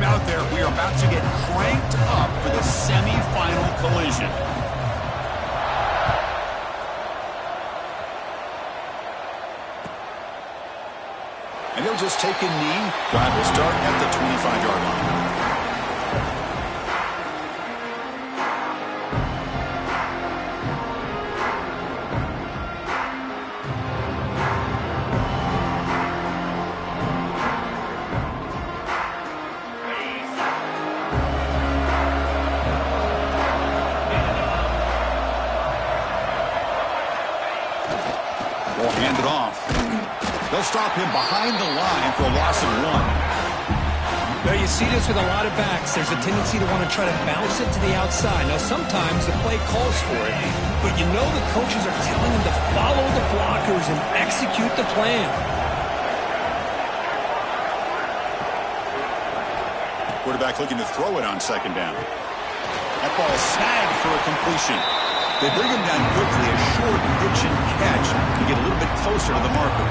out there. We are about to get cranked up for the semifinal collision. And he'll just take a knee. Drive will start at the 25-yard line. Will hand it off. They'll stop him behind the line for a loss of 1. Now, you see this with a lot of backs. There's a tendency to want to try to bounce it to the outside. Now, sometimes the play calls for it, but you know the coaches are telling him to follow the blockers and execute the plan. Quarterback looking to throw it on second down. That ball snagged for a completion. They bring him down quickly, a short pitch and catch to get a little bit closer to the marker.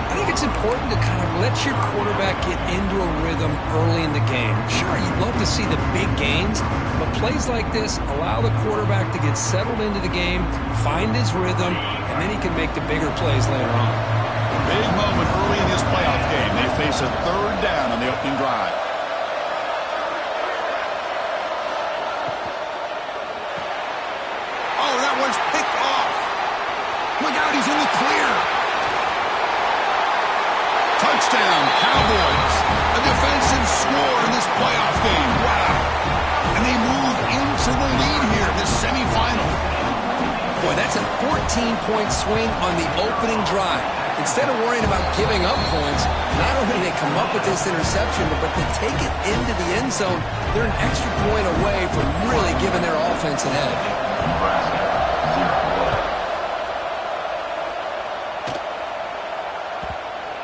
I think it's important to kind of let your quarterback get into a rhythm early in the game. Sure, you'd love to see the big gains, but plays like this allow the quarterback to get settled into the game, find his rhythm, and then he can make the bigger plays later on. Big moment early in this playoff game. They face a third down on the opening drive. Oh, that one's picked off. Look out, he's in the clear. Touchdown, Cowboys. A defensive score in this playoff game. Wow. And they move into the lead here in this semifinal. Boy, that's a 14-point swing on the opening drive. Instead of worrying about giving up points, not only do they come up with this interception, but they take it into the end zone. They're an extra point away from really giving their offense an edge.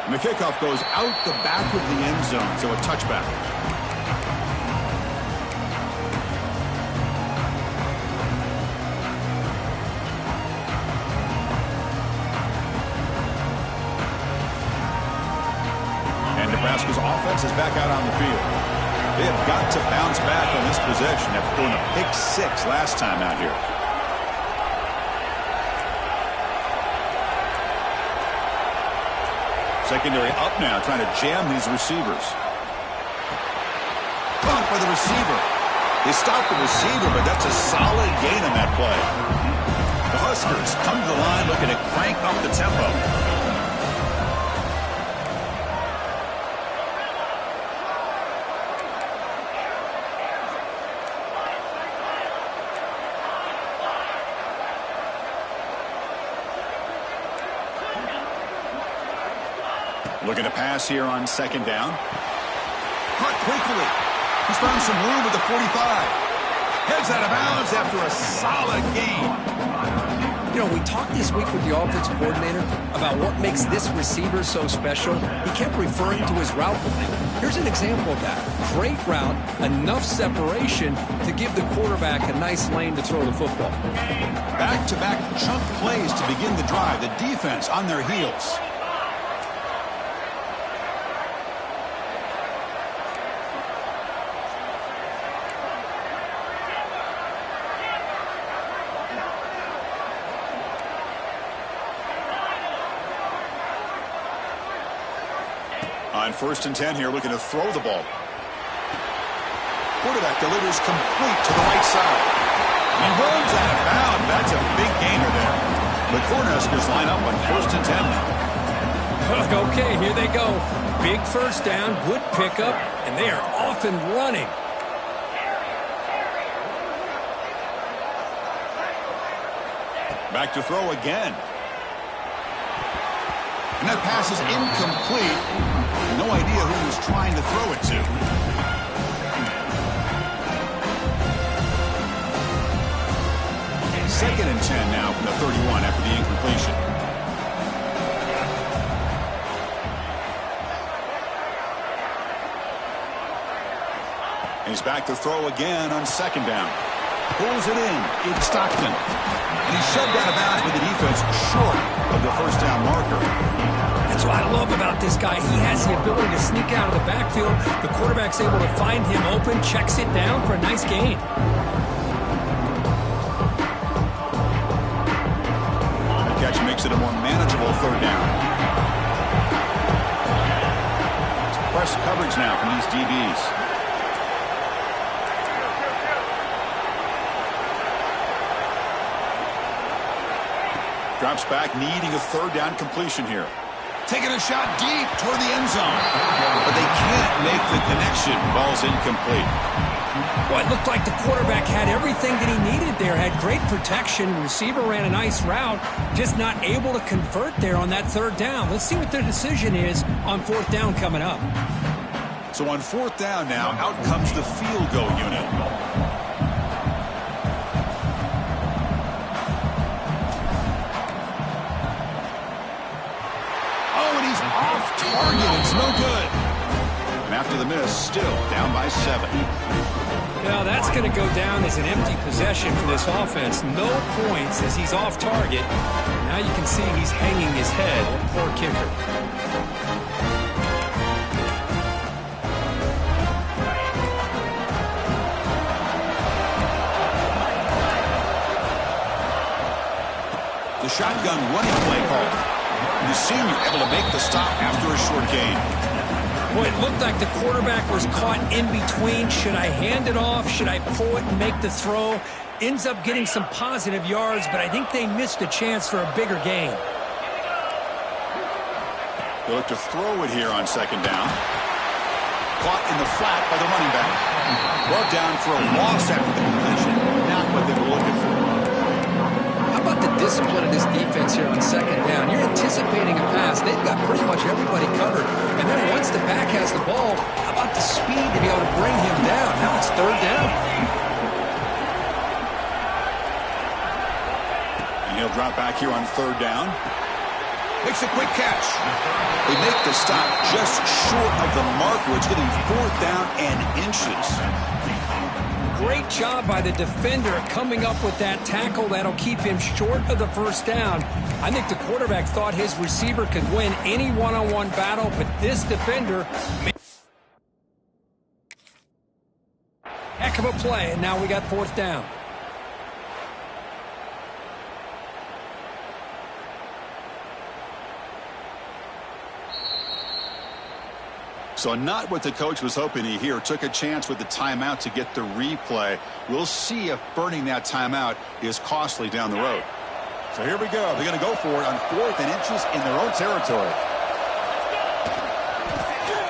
And the kickoff goes out the back of the end zone, so a touchback. And Nebraska's offense is back out on the field. They have got to bounce back on this possession after throwing a pick 6 last time out here. Secondary up now, trying to jam these receivers. Punt by the receiver. They stop the receiver, but that's a solid gain on that play. The Huskers come to the line looking to crank up the tempo. Looking to pass here on second down. Caught quickly. He's found some room at the 45. Heads out of bounds after a solid gain. You know, we talked this week with the offensive coordinator about what makes this receiver so special. He kept referring to his route running. Here's an example of that. Great route, enough separation to give the quarterback a nice lane to throw the football. Back-to-back chunk plays to begin the drive. The defense on their heels. On 1st and 10 here, looking to throw the ball. Quarterback delivers complete to the right side. He runs out of bounds. That's a big gainer there. The Cornhuskers line up on 1st and 10 now. Okay, here they go. Big first down, good pickup, and they are off and running. Back to throw again. And that pass is incomplete. No idea who he was trying to throw it to. Second and 10 now from the 31 after the incompletion. And he's back to throw again on second down. Pulls it in. It's Stockton. And he's shoved out of bounds by the defense short of the first down marker. That's what I love about this guy. He has the ability to sneak out of the backfield. The quarterback's able to find him open, checks it down for a nice gain. The catch makes it a more manageable third down. It's press coverage now from these DBs. Drops back, needing a third down completion here. Taking a shot deep toward the end zone. But they can't make the connection. Ball's incomplete. Well, it looked like the quarterback had everything that he needed there. Had great protection. Receiver ran a nice route. Just not able to convert there on that third down. Let's see what their decision is on fourth down coming up. So on fourth down now, out comes the field goal unit. Target, it's no good. And after the miss, still down by 7. Now that's going to go down as an empty possession for this offense. No points as he's off target. Now you can see he's hanging his head. Poor kicker. The shotgun running play call. The senior able to make the stop after a short gain. Boy, it looked like the quarterback was caught in between. Should I hand it off? Should I pull it and make the throw? Ends up getting some positive yards, but I think they missed a chance for a bigger gain. They look to throw it here on second down. Caught in the flat by the running back. Brought down for a loss after the completion. Not what they were looking for. How about the discipline of this defense here on second down? You're anticipating a pass. They've got pretty much everybody covered. And then once the back has the ball, how about the speed to be able to bring him down? Now it's third down. And he'll drop back here on third down. Makes a quick catch. They make the stop just short of the marker. It's getting fourth down and inches. Great job by the defender coming up with that tackle. That'll keep him short of the first down. I think the quarterback thought his receiver could win any one-on-one battle, but this defender made heck of a play, and now we got fourth down. So not what the coach was hoping to hear. Took a chance with the timeout to get the replay. We'll see if burning that timeout is costly down the road. So here we go. They're going to go for it on fourth and inches in their own territory.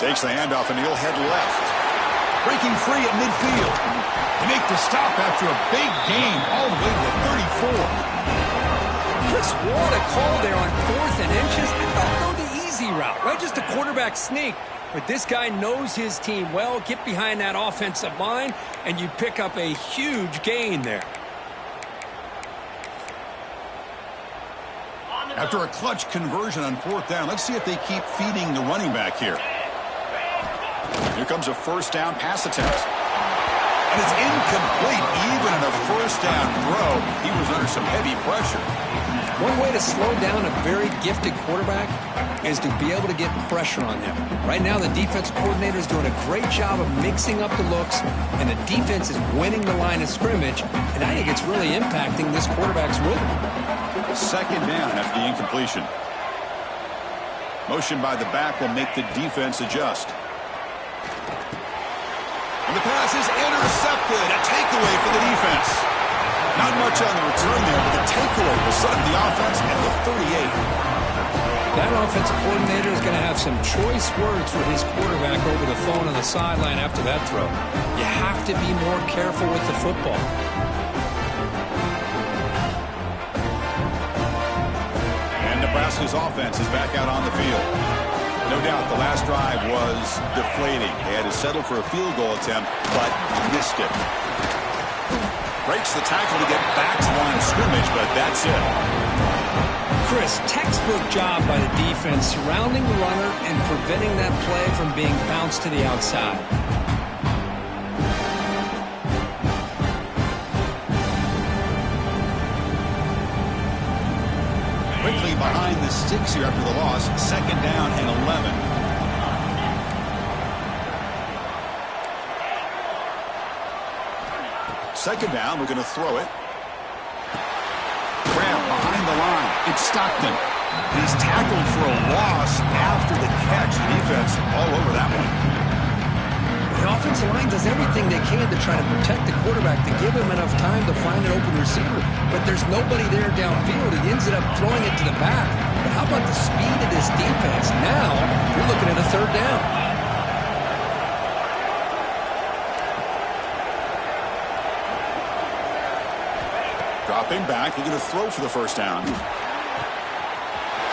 Takes the handoff and he'll head left. Breaking free at midfield. They make the stop after a big gain all the way to the 34. Chris, what a call there on fourth and inches. I don't know the easy route, right? Just a quarterback sneak. But this guy knows his team well. Get behind that offensive line, and you pick up a huge gain there. After a clutch conversion on fourth down, let's see if they keep feeding the running back here. Here comes a first down pass attempt. And it's incomplete. Even in a first down throw, he was under some heavy pressure. One way to slow down a very gifted quarterback is to be able to get pressure on him. Right now, the defense coordinator is doing a great job of mixing up the looks, and the defense is winning the line of scrimmage, and I think it's really impacting this quarterback's rhythm. Second down after the incompletion. Motion by the back will make the defense adjust. And the pass is intercepted. A takeaway for the defense. Not much on the return there, but the takeaway will set up the offense at the 38. That offensive coordinator is going to have some choice words for his quarterback over the phone on the sideline after that throw. You have to be more careful with the football. And Nebraska's offense is back out on the field. No doubt the last drive was deflating. They had to settle for a field goal attempt, but missed it. Breaks the tackle to get back to line of scrimmage, but that's it. Chris, textbook job by the defense surrounding the runner and preventing that play from being bounced to the outside. Quickly by behind the sticks here after the loss. 2nd down and 11. Second down, we're going to throw it. Grab behind the line. It's Stockton. He's tackled for a loss after the catch. The defense all over that one. The offensive line does everything they can to try to protect the quarterback, to give him enough time to find an open receiver. But there's nobody there downfield. He ends up throwing it to the back. But how about the speed of this defense? Now, you're looking at a 3rd down. Dropping back, looking to throw for the 1st down.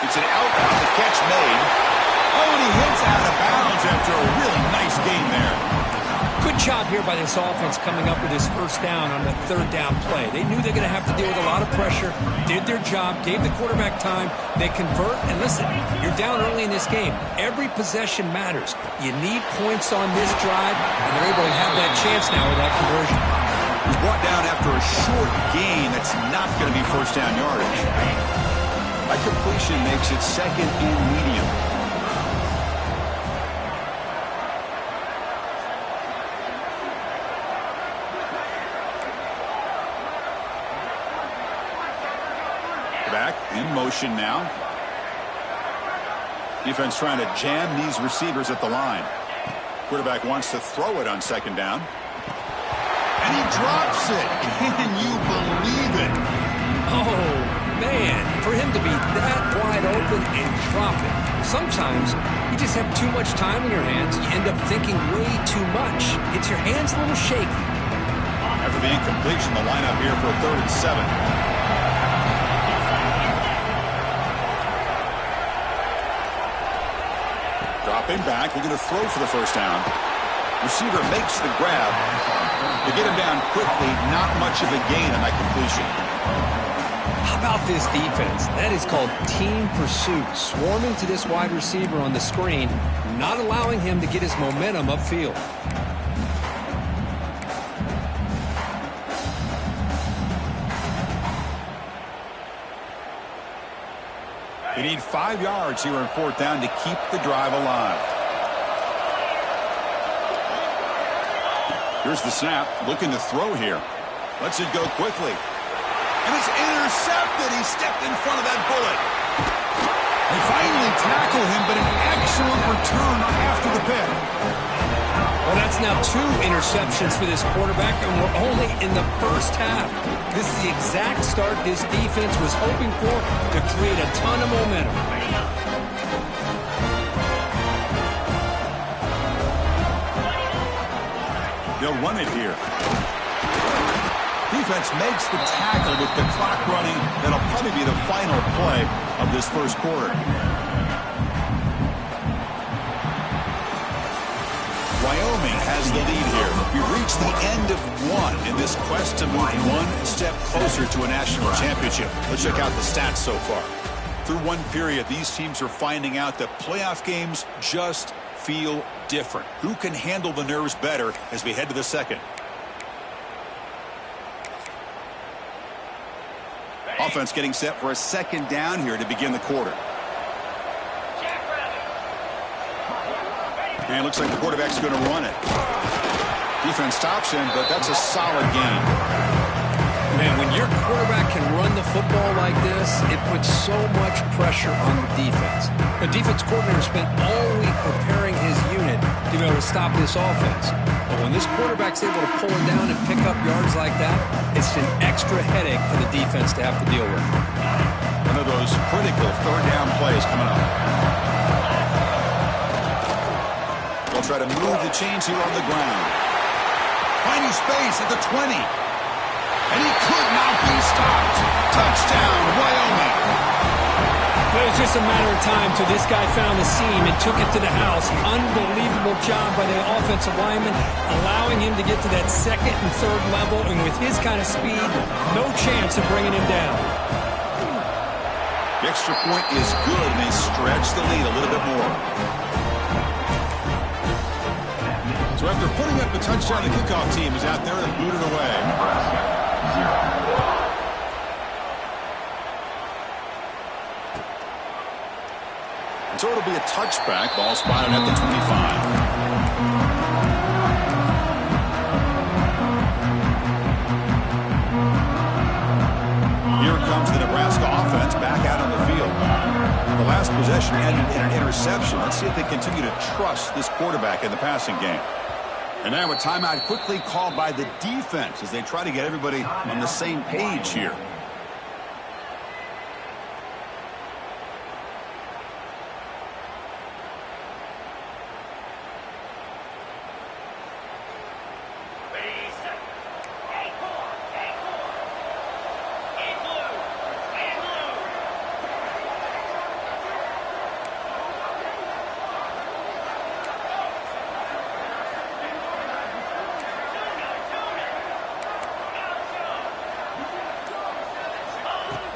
It's an outbound, the catch made. Oh, and he hits out of bounds after a really nice gain there. Good job here by this offense coming up with his 1st down on the 3rd down play. They knew they were going to have to deal with a lot of pressure, did their job, gave the quarterback time. They convert, and listen, you're down early in this game. Every possession matters. You need points on this drive, and they're able to have that chance now with that conversion. He's brought down after a short gain. That's not going to be 1st down yardage. That completion makes it 2nd and medium. Back in motion now. Defense trying to jam these receivers at the line. Quarterback wants to throw it on 2nd down. And he drops it. Can you believe it? Oh, man, for him to be that wide open and drop it. Sometimes you just have too much time in your hands. You end up thinking way too much. Gets your hands a little shaky. After the incompletion, the lineup here for a 3rd and 7. Dropping back, looking to throw for the 1st down. Receiver makes the grab. They get him down quickly. Not much of a gain on that completion. How about this defense? That is called team pursuit. Swarming to this wide receiver on the screen, not allowing him to get his momentum upfield. They need 5 yards here on 4th down to keep the drive alive. Here's the snap, looking to throw here. Lets it go quickly. And it's intercepted. He stepped in front of that bullet. They finally tackle him, but an excellent return after the pick. Well, that's now 2 interceptions for this quarterback, and we're only in the 1st half. This is the exact start this defense was hoping for to create a ton of momentum. They'll run it here. Defense makes the tackle with the clock running. That'll probably be the final play of this 1st quarter. Wyoming has the lead here. We've reached the end of 1 in this quest to move 1 step closer to a national championship. Let's check out the stats so far. Through 1 period, these teams are finding out that playoff games just feel different. Who can handle the nerves better as we head to the 2nd? Offense getting set for a 2nd down here to begin the quarter. And it looks like the quarterback's going to run it. Defense stops him, but that's a solid gain. Man, when your quarterback can run the football like this, it puts so much pressure on the defense. The defense coordinator spent all week preparing his unit to be able to stop this offense. But when this quarterback's able to pull it down and pick up yards like that, it's an extra headache for the defense to have to deal with. One of those critical 3rd down plays coming up. They'll try to move the chains here on the ground. Finding space at the 20. And he could not be stopped. Touchdown, Wyoming. It was just a matter of time till this guy found the seam and took it to the house. Unbelievable job by the offensive lineman, allowing him to get to that 2nd and 3rd level. And with his kind of speed, no chance of bringing him down. The extra point is good, and they stretch the lead a little bit more. So after putting up the touchdown, the kickoff team is out there and booted away. So it'll be a touchback. Ball spotted at the 25. Here comes the Nebraska offense back out on the field. The last possession ended in an interception. Let's see if they continue to trust this quarterback in the passing game. And now a timeout quickly called by the defense as they try to get everybody on the same page here.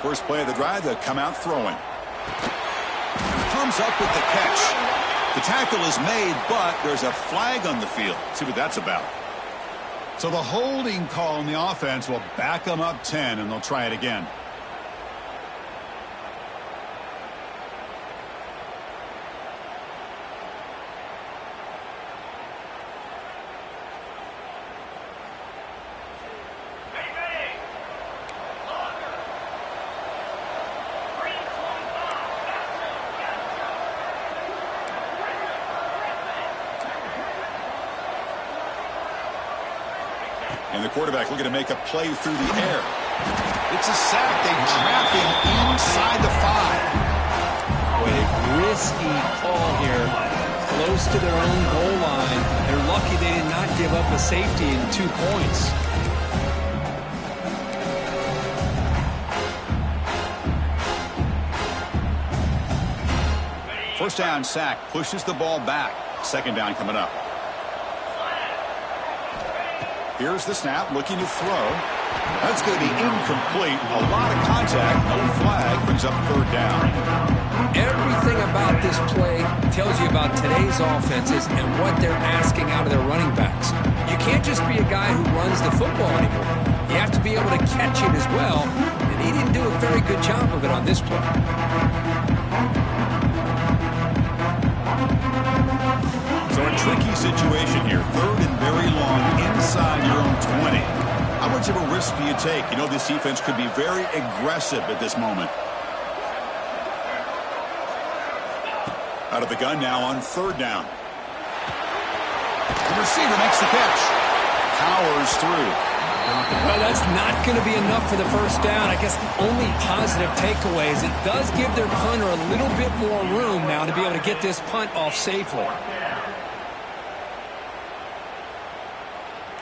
First play of the drive, they'll come out throwing. Comes up with the catch. The tackle is made, but there's a flag on the field. Let's see what that's about. So the holding call on the offense will back them up 10, and they'll try it again. And the quarterback looking to make a play through the air. It's a sack. They trap him inside the 5. A risky call here. Close to their own goal line. They're lucky they did not give up a safety in 2 points. First down sack. Pushes the ball back. Second down coming up. Here's the snap, looking to throw. That's going to be incomplete. A lot of contact, no flag, brings up third down. Everything about this play tells you about today's offenses and what they're asking out of their running backs. You can't just be a guy who runs the football anymore. You have to be able to catch it as well, and he didn't do a very good job of it on this play. So a tricky situation here. Third and very long inside your own 20. How much of a risk do you take? You know this defense could be very aggressive at this moment. Out of the gun now on third down. The receiver makes the catch. Powers through. Well, that's not going to be enough for the first down. I guess the only positive takeaway is it does give their punter a little bit more room now to be able to get this punt off safely.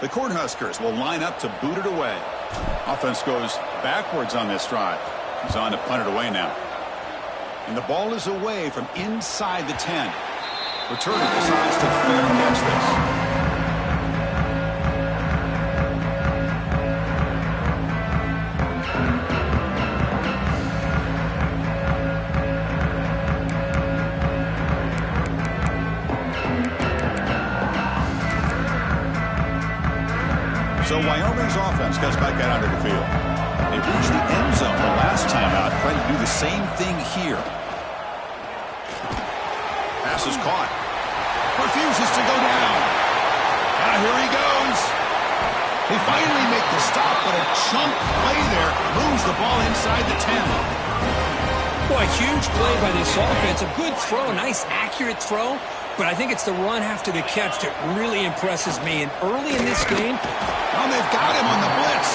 The Cornhuskers will line up to boot it away. Offense goes backwards on this drive. He's on to punt it away now. And the ball is away from inside the 10. Returner decides to fair catch this. So Wyoming's offense gets back out onto the field. They reached the end zone the last time out. Trying to do the same thing here. Pass is caught. Refuses to go down. Here he goes. They finally make the stop, but a chunk play there moves the ball inside the 10. Boy, huge play by this offense. A good throw, a nice accurate throw. But I think it's the run after the catch that really impresses me. And early in this game, they've got him on the blitz.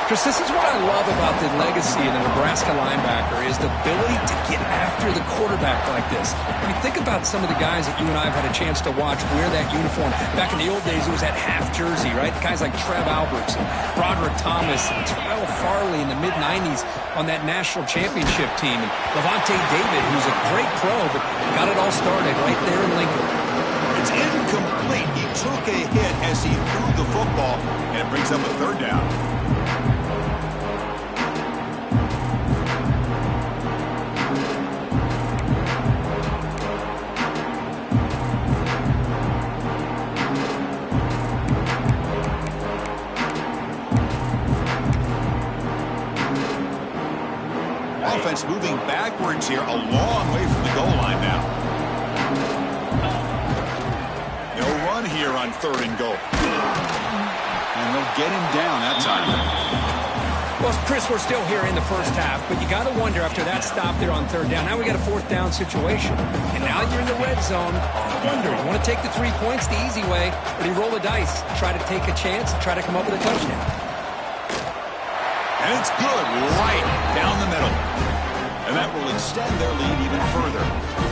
Chris, this is what I love about the legacy of the Nebraska linebacker is the ability to get after the quarterback like this. I mean, think about some of the guys that you and I have had a chance to watch wear that uniform. Back in the old days, it was that half jersey, right? Guys like Trev Alberts and Broderick Thomas and Terrell Farley in the mid-90s on that national championship team. And Levante David, who's a great pro, but got it all started right there in Lincoln. It's incomplete. He took a hit as he threw the football, and it brings up a third down. offense moving backwards here, a long way from the goal line now. No run here on 3rd and goal. And they'll get him down that time. Well, Chris, we're still here in the first half, but you got to wonder after that stop there on 3rd down. Now we got a 4th down situation, and now you're in the red zone. I wonder, you want to take the 3 points the easy way, or do you roll the dice, try to take a chance, and try to come up with a touchdown? And it's good, right down the middle. And that will extend their lead even further.